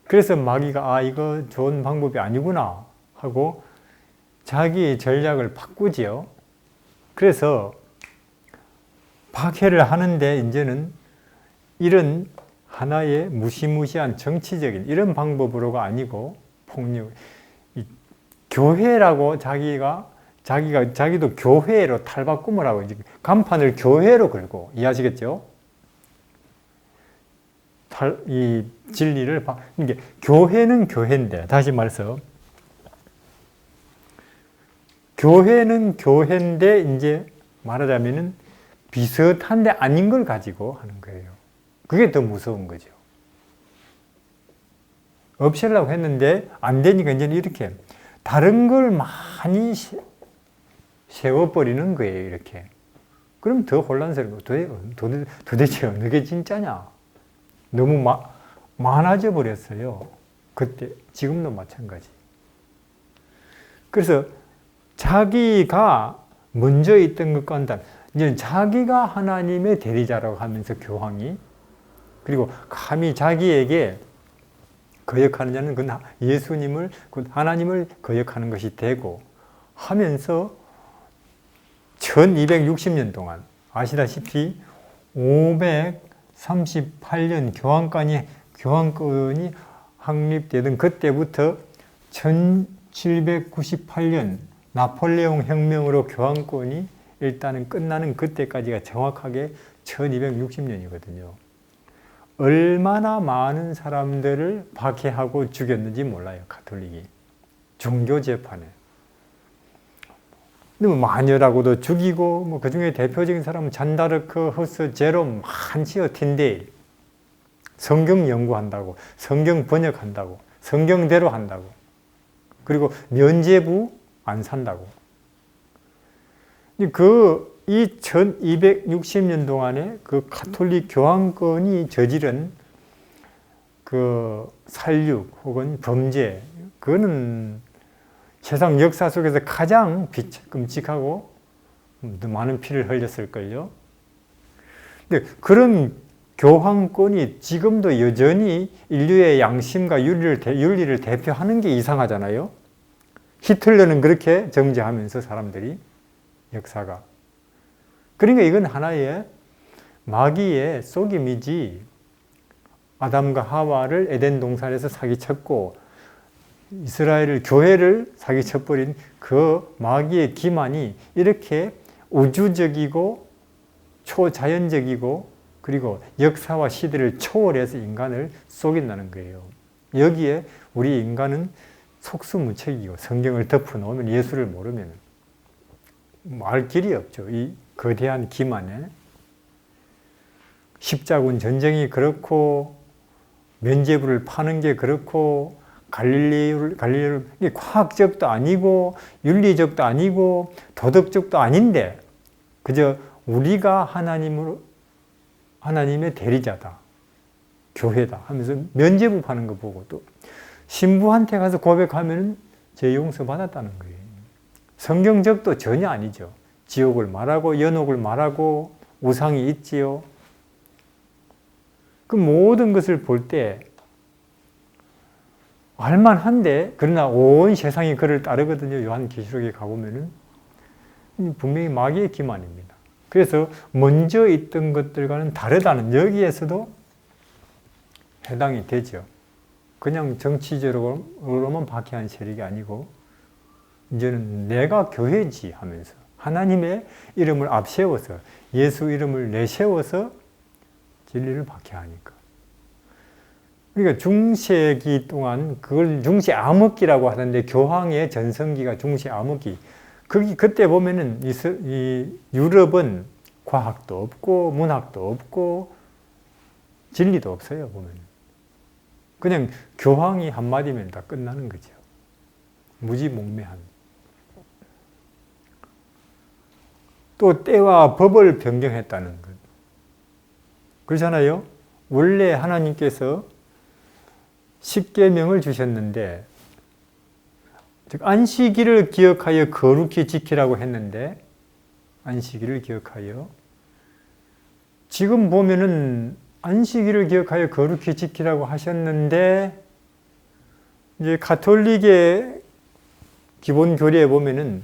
그래서 마귀가 이거 좋은 방법이 아니구나 하고 자기의 전략을 바꾸지요. 그래서 박해를 하는데 이제는 이런 하나의 무시무시한 정치적인 이런 방법으로가 아니고 폭력, 교회라고 자기도 교회로 탈바꿈을 하고 간판을 교회로 걸고, 이해하시겠죠? 이 진리를 이게 교회는 교회인데, 다시 말해서 교회는 교회인데 이제 말하자면은 비슷한데 아닌 걸 가지고 하는 거예요. 그게 더 무서운 거죠. 없애려고 했는데 안 되니까 이제 이렇게 다른 걸 많이 세워버리는 거예요, 이렇게. 그럼 더 혼란스러운 거예요. 도대체 어느 게 진짜냐? 너무 많아져 버렸어요. 그때, 지금도 마찬가지. 그래서 자기가 먼저 있던 것과는 달리, 이제 자기가 하나님의 대리자라고 하면서 교황이, 그리고 감히 자기에게 거역하는 자는 그 예수님을, 그 하나님을 거역하는 것이 되고 하면서 1260년 동안, 아시다시피 538년 교황권이 확립되던 그때부터 1798년 나폴레옹 혁명으로 교황권이 일단은 끝나는 그때까지가 정확하게 1260년이거든요. 얼마나 많은 사람들을 박해하고 죽였는지 몰라요, 가톨릭이. 종교 재판에. 마녀라고도 죽이고, 그 중에 대표적인 사람은 잔다르크, 허스, 제롬, 많지요, 틴데일. 성경 연구한다고, 성경 번역한다고, 성경대로 한다고. 그리고 면죄부 안 산다고. 이 1260년 동안에 그 가톨릭 교황권이 저지른 그 살육 혹은 범죄, 그거는 세상 역사 속에서 가장 끔찍하고 많은 피를 흘렸을걸요. 근데 그런 교황권이 지금도 여전히 인류의 양심과 윤리를 대표하는 게 이상하잖아요. 히틀러는 그렇게 정죄하면서 사람들이, 역사가. 그러니까 이건 하나의 마귀의 속임이지, 아담과 하와를 에덴 동산에서 사기쳤고 이스라엘을, 교회를 사기쳐버린 그 마귀의 기만이 이렇게 우주적이고 초자연적이고 그리고 역사와 시대를 초월해서 인간을 속인다는 거예요. 여기에 우리 인간은 속수무책이고, 성경을 덮어놓으면, 예수를 모르면 알 길이 없죠. 이 거대한 기만에. 십자군 전쟁이 그렇고, 면죄부를 파는 게 그렇고, 갈릴레오를 이게 과학적도 아니고 윤리적도 아니고 도덕적도 아닌데 그저 우리가 하나님의 대리자다, 교회다 하면서 면죄부 파는 거 보고, 또 신부한테 가서 고백하면 죄 용서 받았다는 거예요. 성경적도 전혀 아니죠. 지옥을 말하고 연옥을 말하고 우상이 있지요. 그 모든 것을 볼 때 알만한데, 그러나 온 세상이 그를 따르거든요. 요한계시록에 가보면은 분명히 마귀의 기만입니다. 그래서 먼저 있던 것들과는 다르다는, 여기에서도 해당이 되죠. 그냥 정치적으로만 박해한 세력이 아니고 이제는 내가 교회지 하면서 하나님의 이름을 앞세워서 예수 이름을 내세워서 진리를 박해하니까. 그러니까 중세기 동안 그걸 중세 암흑기라고 하는데, 교황의 전성기가 중세 암흑기. 그때 보면은 이 유럽은 과학도 없고 문학도 없고 진리도 없어요. 보면 그냥 교황이 한마디면 다 끝나는 거죠. 무지몽매한. 또 때와 법을 변경했다는 것. 그렇잖아요. 원래 하나님께서 십계명을 주셨는데, 즉 안식일을 기억하여 거룩히 지키라고 했는데, 안식일을 기억하여, 지금 보면은 안식일을 기억하여 거룩히 지키라고 하셨는데, 이제 가톨릭의 기본 교리에 보면은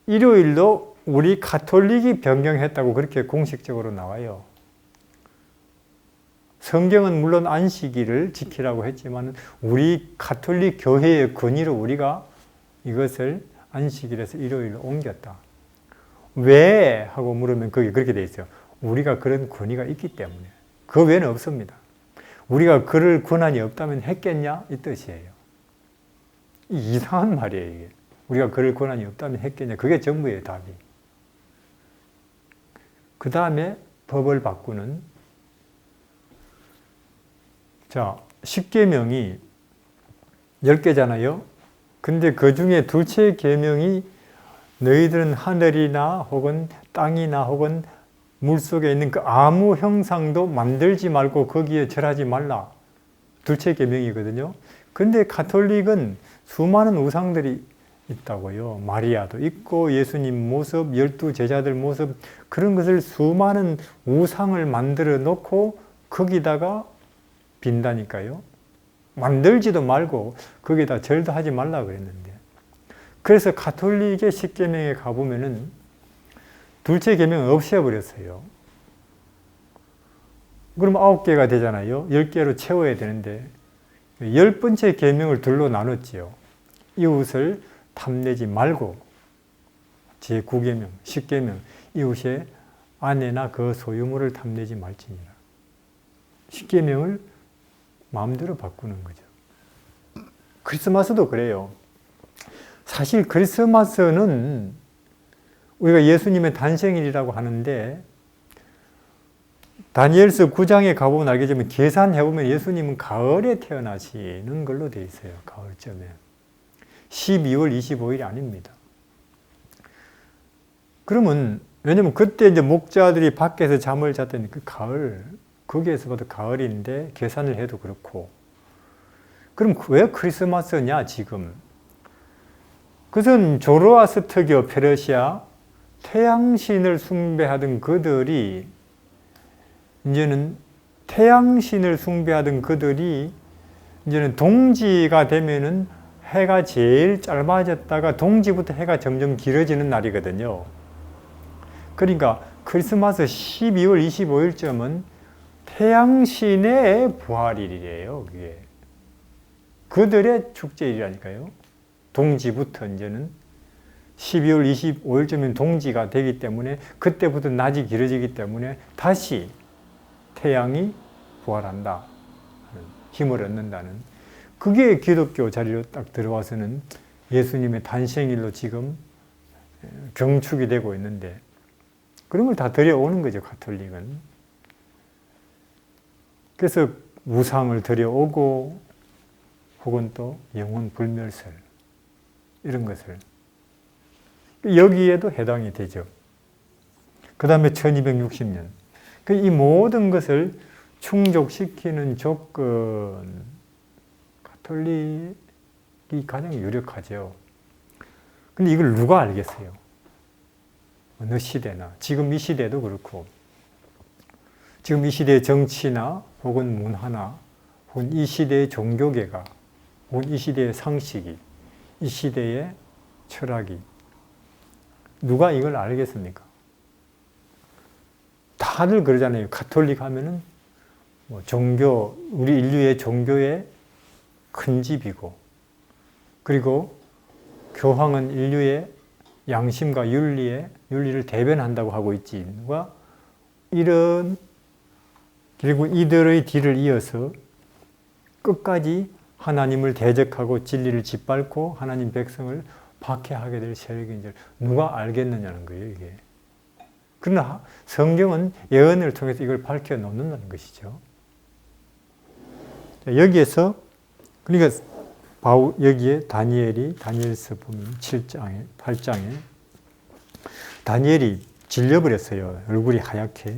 일요일도 우리 가톨릭이 변경했다고 그렇게 공식적으로 나와요. 성경은 물론 안식일을 지키라고 했지만 우리 가톨릭 교회의 권위로 우리가 이것을 안식일에서 일요일로 옮겼다. 왜? 하고 물으면 거기 그렇게 돼 있어요. 우리가 그런 권위가 있기 때문에. 그 외에는 없습니다. 우리가 그럴 권한이 없다면 했겠냐? 이 뜻이에요. 이상한 말이에요, 이게. 우리가 그럴 권한이 없다면 했겠냐? 그게 전부예요, 답이. 그 다음에 법을 바꾸는, 자, 십계명이 10개잖아요. 근데 그 중에 둘째 계명이 너희들은 하늘이나 혹은 땅이나 혹은 물속에 있는 그 아무 형상도 만들지 말고 거기에 절하지 말라. 둘째 계명이거든요. 근데 가톨릭은 수많은 우상들이 있다고요. 마리아도 있고 예수님 모습, 12 제자들 모습, 그런 것을 수많은 우상을 만들어 놓고 거기다가 빈다니까요. 만들지도 말고 거기다 절도 하지 말라 그랬는데. 그래서 가톨릭의 십계명에 가보면은 둘째 계명을 없애버렸어요. 그럼 9개가 되잖아요. 10개로 채워야 되는데 10번째 계명을 둘로 나눴지요. 이웃을 탐내지 말고, 제9계명, 10계명, 이웃의 아내나 그 소유물을 탐내지 말지니라. 10계명을 마음대로 바꾸는 거죠. 크리스마스도 그래요. 사실 크리스마스는 우리가 예수님의 단생일이라고 하는데, 다니엘서 9장에 가보면 알겠지만 계산해보면 예수님은 가을에 태어나시는 걸로 되어 있어요. 가을쯤에. 12월 25일이 아닙니다. 그러면 왜냐면 그때 이제 목자들이 밖에서 잠을 잤더니 그 가을, 거기에서 봐도 가을인데 계산을 해도 그렇고. 그럼 왜 크리스마스냐 지금? 그것은 조로아스터교 페르시아 태양신을 숭배하던 그들이 이제는 동지가 되면은 해가 제일 짧아졌다가 동지부터 해가 점점 길어지는 날이거든요. 그러니까 크리스마스 12월 25일쯤은 태양신의 부활일이래요. 그게 그들의 축제일이라니까요. 동지부터 이제는 12월 25일쯤이면 동지가 되기 때문에 그때부터 낮이 길어지기 때문에 다시 태양이 부활한다, 힘을 얻는다는, 그게 기독교 자리로 딱 들어와서는 예수님의 단생일로 지금 경축이 되고 있는데, 그런 걸 다 들여오는 거죠, 가톨릭은. 그래서 우상을 들여오고 혹은 또 영혼 불멸설, 이런 것을 여기에도 해당이 되죠. 그 다음에 1260년. 이 모든 것을 충족시키는 조건, 가톨릭이 가장 유력하죠. 근데 이걸 누가 알겠어요? 어느 시대나. 지금 이 시대도 그렇고, 지금 이 시대의 정치나 혹은 문화나 혹은 이 시대의 종교계가 혹은 이 시대의 상식이, 이 시대의 철학이 누가 이걸 알겠습니까? 다들 그러잖아요. 가톨릭 하면은 뭐 종교, 우리 인류의 종교의 큰 집이고, 그리고 교황은 인류의 양심과 윤리를 대변한다고 하고 있지. 누가 이런, 그리고 이들의 뒤를 이어서 끝까지 하나님을 대적하고 진리를 짓밟고 하나님 백성을 박해하게 될 세력인 줄 누가 알겠느냐는 거예요, 이게. 그러나 성경은 예언을 통해서 이걸 밝혀 놓는다는 것이죠. 여기에서, 그러니까 여기에 다니엘서 보면 7장에, 8장에 다니엘이 질려버렸어요. 얼굴이 하얗게.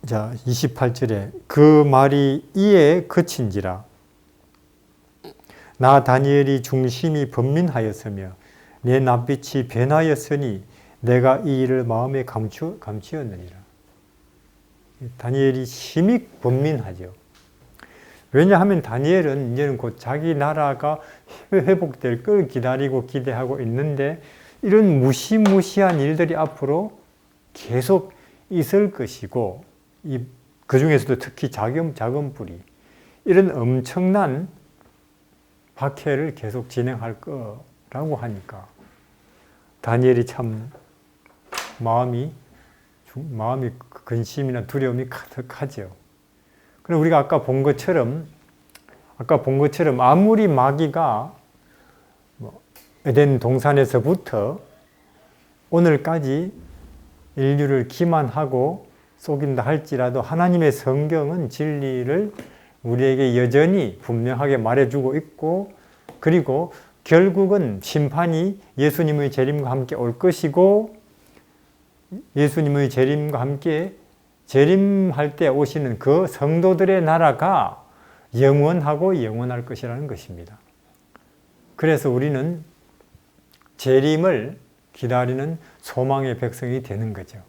자, 28절에 그 말이 이에 그친지라. 나 다니엘이 중심이 번민하였으며 내 낯빛이 변하였으니 내가 이 일을 마음에 감추었느니라. 다니엘이 심히 번민하죠. 왜냐하면 다니엘은 이제는 곧 자기 나라가 회복될 걸 기다리고 기대하고 있는데 이런 무시무시한 일들이 앞으로 계속 있을 것이고, 그 중에서도 특히 작은 불이 이런 엄청난 박해를 계속 진행할 거라고 하니까 다니엘이 참 마음이 근심이나 두려움이 가득하죠. 그럼 우리가 아까 본 것처럼 아무리 마귀가 에덴 동산에서부터 오늘까지 인류를 기만하고 속인다 할지라도 하나님의 성경은 진리를 우리에게 여전히 분명하게 말해주고 있고, 그리고 결국은 심판이 예수님의 재림과 함께 올 것이고, 예수님의 재림과 함께 재림할 때 오시는 그 성도들의 나라가 영원하고 영원할 것이라는 것입니다. 그래서 우리는 재림을 기다리는 소망의 백성이 되는 거죠.